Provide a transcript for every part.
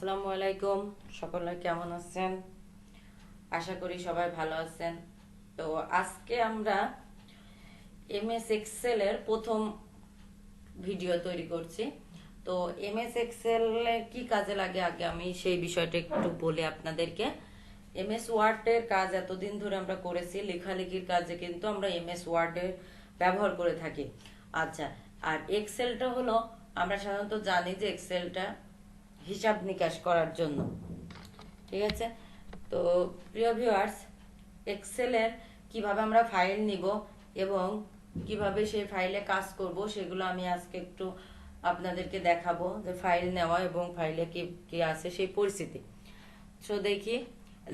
আসসালামু আলাইকুম। সকলে কেমন আছেন? আশা করি সবাই ভালো আছেন। তো আজকে আমরা এমএস এক্সেল এর প্রথম ভিডিও তৈরি করছি। তো এমএস এক্সেল কি কাজে লাগে আগে আমি সেই বিষয়টা একটু বলি আপনাদেরকে। এমএস ওয়ার্ড এর কাজ এতদিন ধরে আমরা করেছি, লেখালেখির কাজে কিন্তু আমরা এমএস ওয়ার্ড এর ব্যবহার করে থাকি। আচ্ছা, আর এক্সেলটা হলো, আমরা সাধারণত জানি যে এক্সেলটা হিসাব নিকাশ করার জন্য, ঠিক আছে? তো প্রিয় ভিউয়ার্স, এক্সেলের কিভাবে আমরা ফাইল নিব এবং কিভাবে সেই ফাইলে কাজ করব সেগুলো আমি আজকে একটু আপনাদেরকে দেখাবো, যে ফাইল নেওয়া এবং ফাইলে কি কি আছে সেই পরিস্থিতি। সো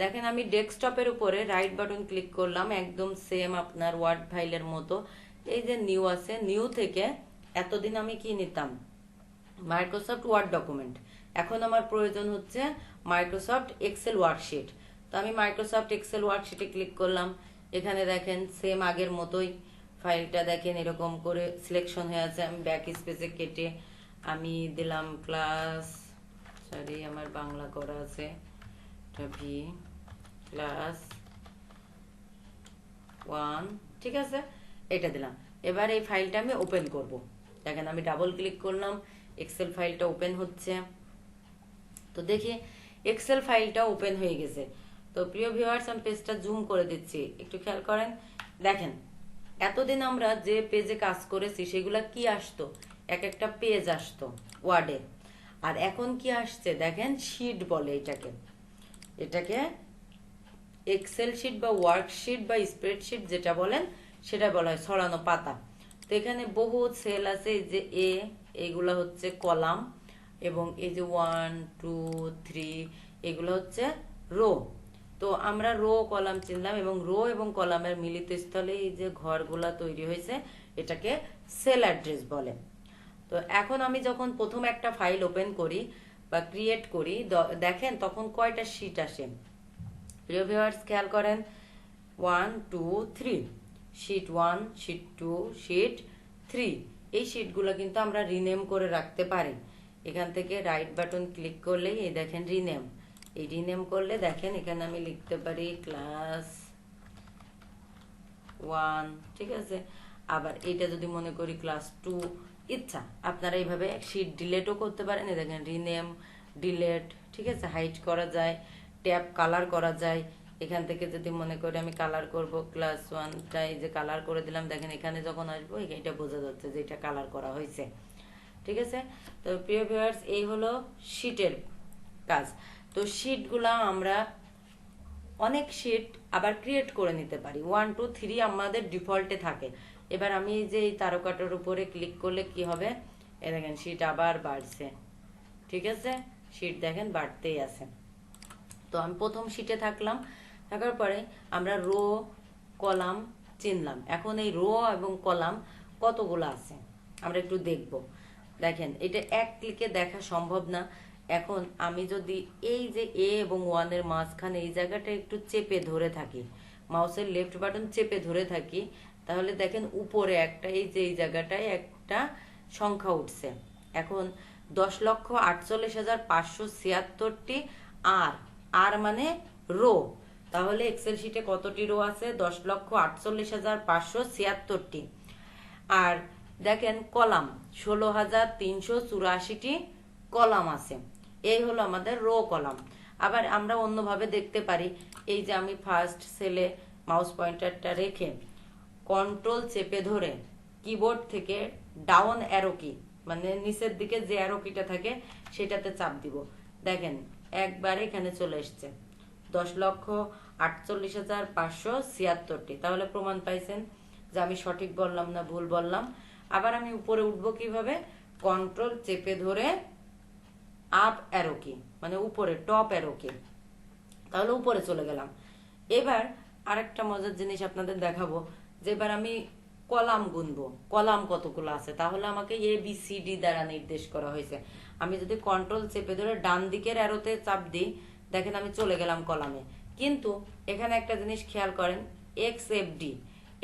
দেখেন আমি ডেস্কটপের উপরে রাইট বাটন ক্লিক করলাম, একদম সেম আপনার ওয়ার্ড ফাইলের মতো। এই যে নিউ আছে, নিউ থেকে এতদিন আমি কি নিতাম, মাইক্রোসফট ওয়ার্ড ডকুমেন্ট। এখন আমার প্রয়োজন হচ্ছে মাইক্রোসফট এক্সেল ওয়ার্কশিট। তো আমি মাইক্রোসফট এক্সেল ওয়ার্কশিটে ক্লিক করলাম। এখানে দেখেন সেম আগের মতোই ফাইলটা দেখেন এরকম করে সিলেকশন হয়ে আছে। আমি ব্যাক স্পেসে কেটে আমি দিলাম ক্লাস, সরি আমার বাংলা করা আছে, ভি ক্লাস 1, ঠিক আছে, এটা দিলাম। এবার এই ফাইলটা আমি ওপেন করব। দেখেন আমি ডাবল ক্লিক করলাম, এক্সেল ফাইলটা ওপেন হচ্ছে। তো দেখি এক্সেল ফাইলটা ওপেন হয়ে গেছে। তো প্রিয় ভিউয়ার্স, আমি পেজটা জুম করে দিচ্ছি, একটু খেয়াল করেন। দেখেন এতদিন আমরা যে পেজে কাজ করেছি সেগুলা কি আসতো, এক একটা পেজ আসতো ওয়ার্ডে। আর এখন কি আসছে দেখেন, শিট বলে এটাকে। এটাকে এক্সেল শিট বা ওয়ার্কশিট বা স্প্রেডশিট যেটা বলেন সেটা বলা হয় ছড়ানো পাতা। তো এখানে বহু সেল আছে, এই যে এইগুলা হচ্ছে কলাম, এবং এই যে 1 2 3 এগুলো হচ্ছে রো। তো আমরা রো কলাম চিনলাম, এবং রো এবং কলামের মিলিত স্থলে এই যে ঘরগুলা তৈরি হয়েছে এটাকে সেল অ্যাড্রেস বলে। তো এখন আমি যখন প্রথম একটা ফাইল ওপেন করি বা ক্রিয়েট করি, দেখেন তখন কয়টা শিট আসে। প্রিয় ভিউয়ার্স খেয়াল করেন, 1 2 3, শিট 1, শিট 2, শিট 3। এই শিটগুলো কিন্তু আমরা রিনেম করে রাখতে পারি। এখান থেকে রাইট বাটন ক্লিক করলেই এই দেখেন রিনেম। এই রিনেম করলে দেখেন এখানে আমি লিখতে পারি ক্লাস 1, ঠিক আছে। আবার এটা যদি মনে করি ক্লাস 2, ইচ্ছা আপনারা এইভাবে শিট ডিলেটও করতে পারেন। এই দেখেন রিনেম, ডিলেট, ঠিক আছে, হাইড করা যায়, ট্যাব কালার করা যায়। এখান থেকে যদি মনে করি আমি কালার করব ক্লাস 1টা, এই যে কালার করে দিলাম, দেখেন এখানে যখন আসবো এটা বোঝা যাচ্ছে যে এটা কালার করা হয়েছে, ঠিক আছে। তো প্রিয় ভিউয়ার্স, এই হলো শিটের কাজ। তো শিটগুলা আমরা অনেক শিট আবার ক্রিয়েট করে নিতে পারি। 1 2 3 আমাদের ডিফল্টে থাকে। এবার আমি যে এই তারকাটার উপরে ক্লিক করলে কি হবে, এই দেখেন শিট আবার বাড়ছে, ঠিক আছে, শিট দেখেন বাড়তেই আছে। তো আমি প্রথম শিটে থাকলাম, থাকার পরে আমরা রো কলাম চিনলাম। এখন এই রো এবং কলাম কতগুলো আছে আমরা একটু দেখব। দেখেন এটা এক ক্লিকে দেখা সম্ভব না। এখন আমি যদি এই যে এ এবং 1 এর মাঝখানে এই জায়গাটা একটু চেপে ধরে থাকি, মাউসের লেফট বাটন চেপে ধরে থাকি, তাহলে দেখেন উপরে একটা এই যে এই জায়গাটায় একটা সংখ্যা উঠছে। এখন 10,48,576টি। আর আর মানে রো। তাহলে এক্সেল শিটে কতটি রো আছে? 10,48,576টি। আর দেখেন কলাম 16,384টি কলাম আছে। এই হলো আমাদের রো কলাম। আবার আমরা অন্যভাবে দেখতে পারি, এই যে আমি ফার্স্ট সেলে মাউস পয়েন্টারটা রেখে কন্ট্রোল চেপে ধরে কিবোর্ড থেকে ডাউন অ্যারো কি, মানে নিচের দিকে যে অ্যারো কিটা থাকে সেটাতে চাপ দিব। দেখেন একবার এখানে চলে এসছে 10,48,576টি। তাহলে প্রমাণ পাইছেন যে আমি সঠিক বললাম না ভুল বললাম। আবার আমি উপরে উঠবো কিভাবে, কন্ট্রোল চেপে ধরে আপ অ্যারো কি, মানে উপরে টপ অ্যারো কি, তাহলে উপরে চলে গেলাম। এবার আরেকটা মজার জিনিস আপনাদের দেখাবো, যে এবার আমি কলাম গুনবো, কলাম কতগুলো আছে, তাহলে আমাকে এ বি সি ডি দ্বারা নির্দেশ করা হয়েছে। আমি যদি কন্ট্রোল চেপে ধরে ডান দিকের অ্যারোতে চাপ দিই, দেখেন আমি চলে গেলাম কলামে। কিন্তু এখানে একটা জিনিস খেয়াল করেন, এক্স এফ ডি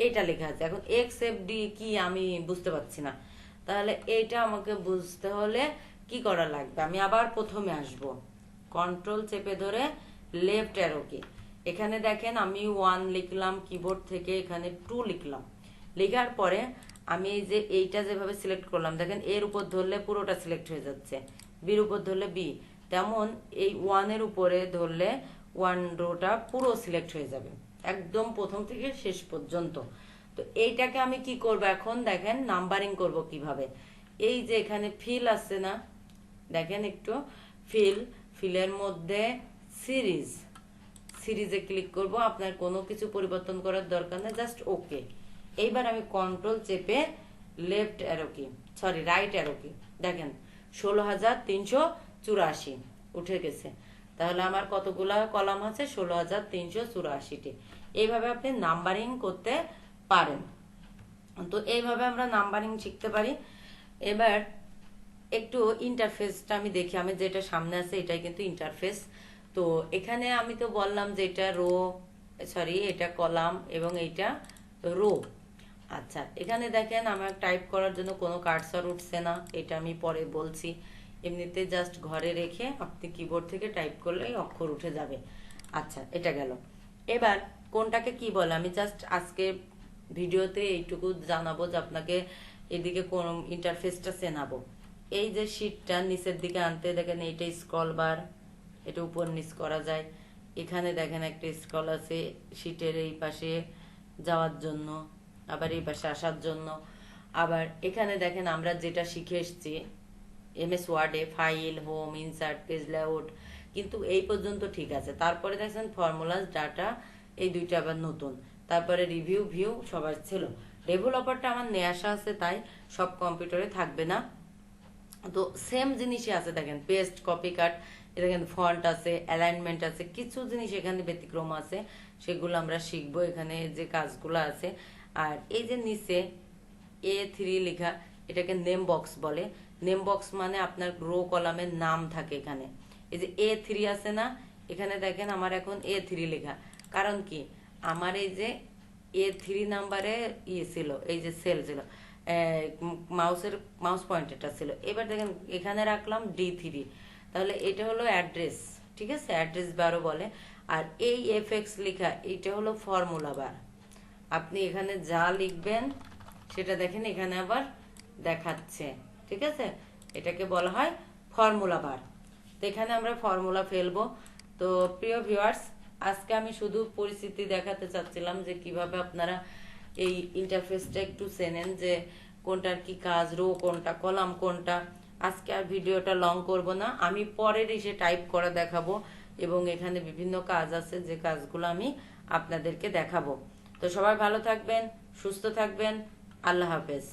এটা লেখা আছে। এখন এক্স এফ ডি কি আমি বুঝতে পারছি না। তাহলে এইটা আমাকে বুঝতে হলে কি করা লাগবে, আমি আবার প্রথমে আসব, কন্ট্রোল চেপে ধরে লেফট অ্যারো কি, এখানে দেখেন আমি 1 লিখলাম কিবোর্ড থেকে, এখানে 2 লিখলাম, লেখার পরে আমি এই যে এইটা যেভাবে সিলেক্ট করলাম দেখেন এর উপর ধরলে পুরোটা সিলেক্ট হয়ে যাচ্ছে, বির উপর ধরলে বি, তেমন এই 1 এর উপরে ধরলে 1 রোটা পুরো সিলেক্ট হয়ে যাবে একদম প্রথম থেকে শেষ পর্যন্ত। তো এইটাকে আমি কি করব এখন দেখেন নাম্বারিং করব কিভাবে। এই যে এখানে ফিল আছে না, দেখেন একটু ফিলের মধ্যে সিরিজে ক্লিক করব, আপনার কোনো কিছু পরিবর্তন করার দরকার নেই, জাস্ট ওকে। এইবার আমি কন্ট্রোল চেপে লেফট অ্যারো কি, সরি রাইট অ্যারো কি, দেখেন 16,384 উঠে গেছে। তাহলে আমার কতগুলা কলাম আছে, 16,384টি। এইভাবে আপনি নাম্বারিং করতে পারেন। তো এইভাবে আমরা নাম্বারিং শিখতে পারি। এবার একটু ইন্টারফেসটা আমি দেখি, আমি যেটা সামনে আছে এটাই কিন্তু ইন্টারফেস। তো এখানে আমি তো বললাম যে এটা এটা কলাম এবং এটা রো। আচ্ছা, এখানে দেখেন আমার টাইপ করার জন্য কোনো কার্সর উঠছে না, এটা আমি পরে বলছি। এমনিতে জাস্ট ঘরে রেখে আপনি কিবোর্ড থেকে টাইপ করলেই অক্ষর উঠে যাবে। আচ্ছা, এটা গেল। এবার কোনটাকে কি বলে আমি জাস্ট আজকে ভিডিওতে এইটুকু জানাবো যে আপনাকে এদিকে কোন ইন্টারফেসটা চেনাবো। এই যে শীটটা নিচের দিকে আনতে দেখেন এইটা স্ক্রল বার, এটা উপর নিচ করা যায়। এখানে দেখেন একটা স্ক্রল আছে শীটের এই পাশে যাওয়ার জন্য, আবার এই পাশে আসার জন্য। আবার এখানে দেখেন আমরা যেটা শিখে এসছি এমএস ওয়ার্ডে file, home, insert, page layout, কিন্তু এই পর্যন্ত ঠিক আছে। তারপরে দেখছেন ফর্মুলাস, ডাটা, এই দুইটা আবার নতুন। তারপরে রিভিউ, ভিউ সবার ছিল। ডেভেলপারটা আমার নিয়ে আসা আছে, তাই সব কম্পিউটারে থাকবে না। তো সেম জিনিসই আছে দেখেন, পেস্ট, কপি, কাট, দেখেন ফন্ট আছে, অ্যালাইনমেন্ট আছে, কিছু জিনিস এখানে ব্যতিক্রম আছে, সেগুলো আমরা শিখবো এখানে যে কাজগুলো আছে। আর এই যে নিচে A3 লেখা, এটাকে নেম বক্স বলে। নেম বক্স মানে আপনার রো কলামের নাম থাকে এখানে। এই যে A3 আছে না, এখানে দেখেন আমার এখন A3 লেখা, কারণ কি আমার এই যে A3 নাম্বারে ছিল, এই যে সেল ছিল, মাউস পয়েন্টারটা ছিল। এবার দেখেন এখানে রাখলাম D3, তাহলে এটা হলো অ্যাড্রেস, ঠিক আছে, অ্যাড্রেস বারও বলে। আর এই এফএক্স লেখা এটা হলো ফর্মুলা বার। আপনি এখানে যা লিখবেন সেটা দেখেন এখানে আবার দেখাচ্ছে, ঠিক আছে, এটাকে বলা হয় ফর্মুলা বার। তো এখানে আমরা ফর্মুলা ফেলবো। তো প্রিয় ভিউয়ার্স, আজকে আমি শুধু পরিস্থিতি দেখাতে চাচ্ছিলাম যে কিভাবে আপনারা এই ইন্টারফেসটা একটু চেনেন, যে কোনটার কি কাজ, রো কোনটা, কলাম কোনটা। আজকে আর ভিডিওটা লং করব না, আমি পরের এসে টাইপ করে দেখাবো, এবং এখানে বিভিন্ন কাজ আছে যে কাজগুলো আমি আপনাদেরকে দেখাবো। তো সবাই ভালো থাকবেন, সুস্থ থাকবেন, আল্লাহ হাফেজ।